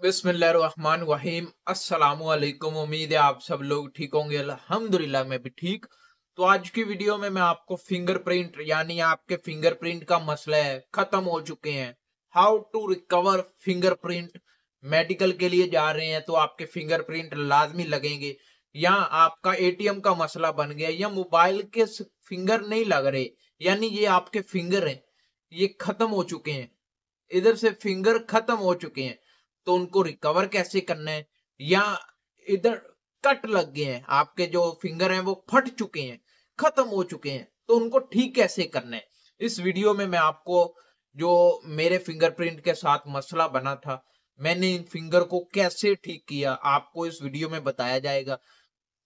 बिस्मिल्लाहिर्रहमानिर्रहीम। अस्सलामुअलैकुम। उम्मीद है आप सब लोग ठीक होंगे। अल्हम्दुलिल्लाह मैं भी ठीक। तो आज की वीडियो में मैं आपको फिंगरप्रिंट यानी आपके फिंगरप्रिंट का मसला है खत्म हो चुके हैं, how to recover fingerprint. Medical के लिए जा रहे हैं तो आपके फिंगरप्रिंट लाजमी लगेंगे, या आपका एटीएम का मसला बन गया, या मोबाइल के फिंगर नहीं लग रहे, यानी ये आपके फिंगर हैं ये खत्म हो चुके हैं, इधर से फिंगर खत्म हो चुके हैं, तो उनको रिकवर कैसे करना है। या इधर कट लग गए हैं, आपके जो फिंगर हैं वो फट चुके हैं, खत्म हो चुके हैं, तो उनको ठीक कैसे करना है। इस वीडियो में मैं आपको जो मेरे फिंगरप्रिंट के साथ मसला बना था, मैंने इन फिंगर को कैसे ठीक किया, आपको इस वीडियो में बताया जाएगा।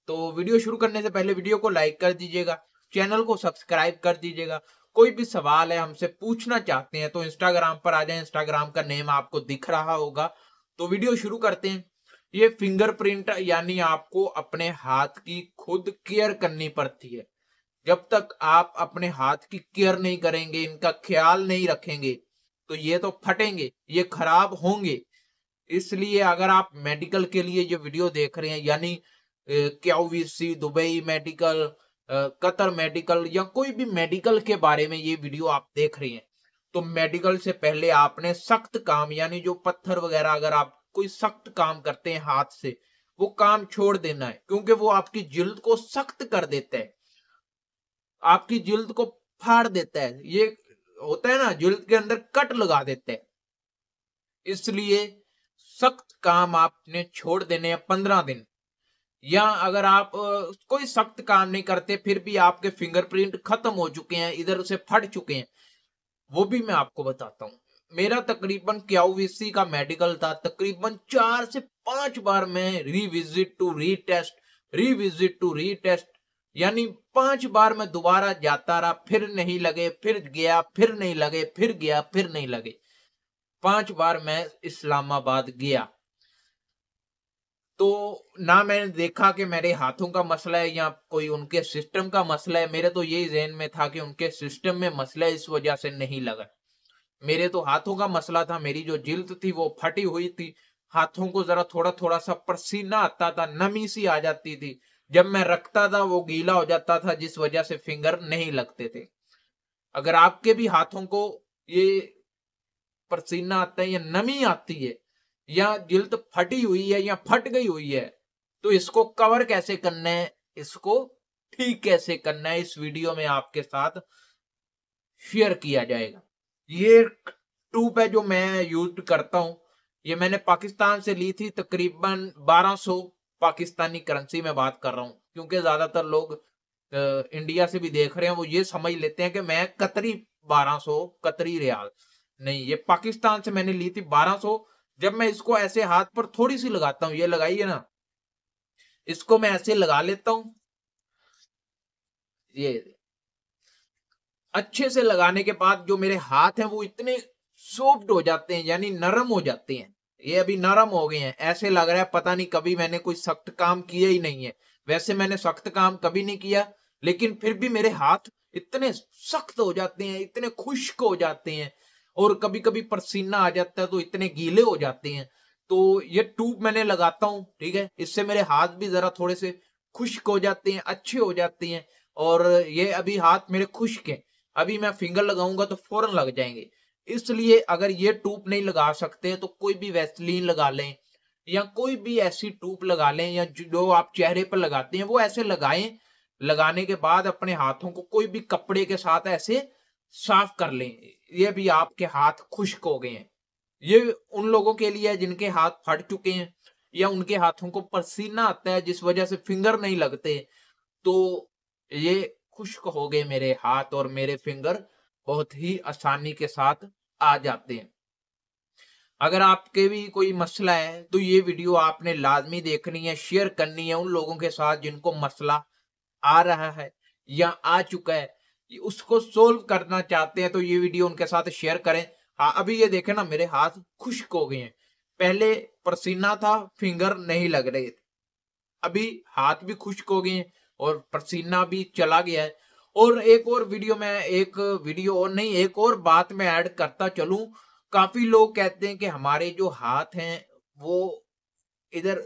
तो वीडियो शुरू करने से पहले वीडियो को लाइक कर दीजिएगा, चैनल को सब्सक्राइब कर दीजिएगा। कोई भी सवाल है हमसे पूछना चाहते हैं तो इंस्टाग्राम पर आ जाए, इंस्टाग्राम का नेम आपको दिख रहा होगा। तो वीडियो शुरू करते हैं। ये फिंगरप्रिंट यानी आपको अपने हाथ की खुद केयर करनी पड़ती है। जब तक आप अपने हाथ की केयर नहीं करेंगे, इनका ख्याल नहीं रखेंगे, तो ये तो फटेंगे, ये खराब होंगे। इसलिए अगर आप मेडिकल के लिए ये वीडियो देख रहे हैं, यानी क्यूवीसी दुबई मेडिकल, कतर मेडिकल, या कोई भी मेडिकल के बारे में ये वीडियो आप देख रहे हैं, तो मेडिकल से पहले आपने सख्त काम यानी जो पत्थर वगैरह, अगर आप कोई सख्त काम करते हैं हाथ से, वो काम छोड़ देना है, क्योंकि वो आपकी जिल्द को सख्त कर देता है, आपकी जिल्द को फाड़ देता है। ये होता है ना, जिल्द के अंदर कट लगा देता है। इसलिए सख्त काम आपने छोड़ देने हैं 15 दिन। या अगर आप कोई सख्त काम नहीं करते फिर भी आपके फिंगरप्रिंट खत्म हो चुके हैं, इधर से फट चुके हैं, वो भी मैं आपको बताता हूँ। मेरा तकरीबन क्यूवीसी का मेडिकल था, तकरीबन 4 से 5 बार मैं रिविजिट टू रीटेस्ट, यानी 5 बार मैं दोबारा जाता रहा, फिर नहीं लगे, फिर गया, फिर नहीं लगे, फिर गया, फिर नहीं लगे। 5 बार मैं इस्लामाबाद गया, तो ना मैंने देखा कि मेरे हाथों का मसला है या कोई उनके सिस्टम का मसला है। मेरे तो यही ज़हन में था कि उनके सिस्टम में मसला है, इस वजह से नहीं लगा। मेरे तो हाथों का मसला था, मेरी जो जिल्द थी वो फटी हुई थी, हाथों को जरा थोड़ा थोड़ा सा पसीना आता था, नमी सी आ जाती थी, जब मैं रखता था वो गीला हो जाता था, जिस वजह से फिंगर नहीं लगते थे। अगर आपके भी हाथों को ये पसीना आता है या नमी आती है या जिल्द फटी हुई है या फट गई हुई है, तो इसको कवर कैसे करना है, इसको ठीक कैसे करना है, इस वीडियो में आपके साथ शेयर किया जाएगा। ये ट्यूब है जो मैं यूज करता हूं, ये मैंने पाकिस्तान से ली थी, तकरीबन 1200 पाकिस्तानी करेंसी में बात कर रहा हूं, क्योंकि ज्यादातर लोग इंडिया से भी देख रहे हैं, वो ये समझ लेते हैं कि मैं कतरी 1200 कतरी रियाल, नहीं, ये पाकिस्तान से मैंने ली थी 1200। जब मैं इसको ऐसे हाथ पर थोड़ी सी लगाता हूँ, ये लगाई है ना, इसको मैं ऐसे लगा लेता हूं, ये अच्छे से लगाने के बाद जो मेरे हाथ हैं वो इतने सॉफ्ट हो जाते हैं, यानी नरम हो जाते हैं। ये अभी नरम हो गए हैं, ऐसे लग रहा है पता नहीं कभी मैंने कोई सख्त काम किया ही नहीं है। वैसे मैंने सख्त काम कभी नहीं किया, लेकिन फिर भी मेरे हाथ इतने सख्त हो जाते हैं, इतने खुश्क हो जाते हैं, और कभी कभी पसीना आ जाता है तो इतने गीले हो जाते हैं। तो ये ट्यूब मैंने लगाता हूँ, ठीक है, इससे मेरे हाथ भी जरा थोड़े से खुश्क हो जाते हैं, अच्छे हो जाते हैं। और ये अभी हाथ मेरे खुश्क हैं, अभी मैं फिंगर लगाऊंगा तो फौरन लग जाएंगे। इसलिए अगर ये ट्यूब नहीं लगा सकते तो कोई भी वैसलीन लगा लें, या कोई भी ऐसी ट्यूब लगा लें, या जो आप चेहरे पर लगाते हैं वो ऐसे लगाएं। लगाने के बाद अपने हाथों को कोई भी कपड़े के साथ ऐसे साफ कर लें। ये भी आपके हाथ खुश्क हो गए हैं, ये उन लोगों के लिए है जिनके हाथ फट चुके हैं, या उनके हाथों को पसीना आता है जिस वजह से फिंगर नहीं लगते। तो ये खुश्क हो गए मेरे हाथ, और मेरे फिंगर बहुत ही आसानी के साथ आ जाते हैं। अगर आपके भी कोई मसला है तो ये वीडियो आपने लाजमी देखनी है, शेयर करनी है उन लोगों के साथ जिनको मसला आ रहा है या आ चुका है, उसको सोल्व करना चाहते हैं, तो ये वीडियो उनके साथ शेयर करें। हाँ, अभी ये देखें ना, मेरे हाथ खुश्क हो गए हैं, पहले पसीना था, फिंगर नहीं लग रहे थे, अभी हाथ भी खुश्क हो गए हैं और पसीना भी चला गया है। और एक और वीडियो में, एक वीडियो और नहीं, एक और बात मैं ऐड करता चलूं। काफी लोग कहते हैं कि हमारे जो हाथ हैं वो इधर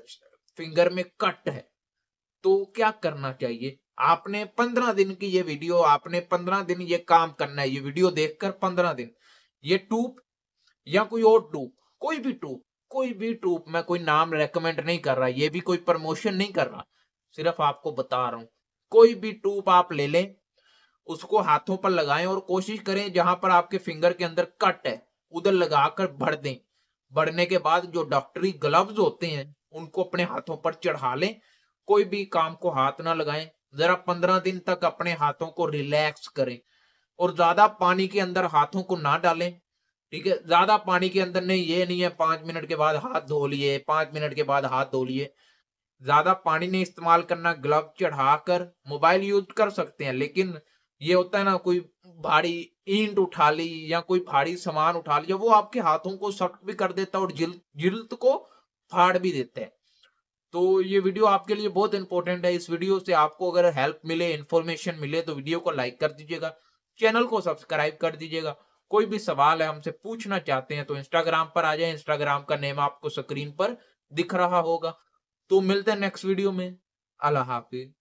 फिंगर में कट है, तो क्या करना चाहिए? आपने 15 दिन की ये वीडियो, आपने 15 दिन ये काम करना है, ये वीडियो देखकर 15 दिन ये ट्यूब या कोई और ट्यूब, कोई भी ट्यूब, मैं कोई नाम रेकमेंड नहीं कर रहा, ये भी कोई प्रमोशन नहीं कर रहा, सिर्फ आपको बता रहा हूं। कोई भी ट्यूब आप ले लें, उसको हाथों पर लगाएं और कोशिश करें जहां पर आपके फिंगर के अंदर कट है उधर लगाकर भर दें। भरने के बाद जो डॉक्टरी ग्लव्स होते हैं उनको अपने हाथों पर चढ़ा लें। कोई भी काम को हाथ ना लगाएं, जरा 15 दिन तक अपने हाथों को रिलैक्स करें और ज्यादा पानी के अंदर हाथों को ना डालें। ठीक है, ज्यादा पानी के अंदर नहीं, ये नहीं है 5 मिनट के बाद हाथ धो लिए, 5 मिनट के बाद हाथ धो लिए। ज्यादा पानी नहीं इस्तेमाल करना। ग्लव चढ़ाकर मोबाइल यूज कर सकते हैं, लेकिन ये होता है ना, कोई भारी ईंट उठा ली या कोई भारी सामान उठा लिया, वो आपके हाथों को सख्त भी कर देता है और जिल्द को फाड़ भी देता है। तो ये वीडियो आपके लिए बहुत इंपॉर्टेंट है। इस वीडियो से आपको अगर हेल्प मिले, इंफॉर्मेशन मिले, तो वीडियो को लाइक कर दीजिएगा, चैनल को सब्सक्राइब कर दीजिएगा। कोई भी सवाल है, हमसे पूछना चाहते हैं, तो इंस्टाग्राम पर आ जाए। इंस्टाग्राम का नेम आपको स्क्रीन पर दिख रहा होगा। तो मिलते हैं नेक्स्ट वीडियो में। अल्लाह हाफिज।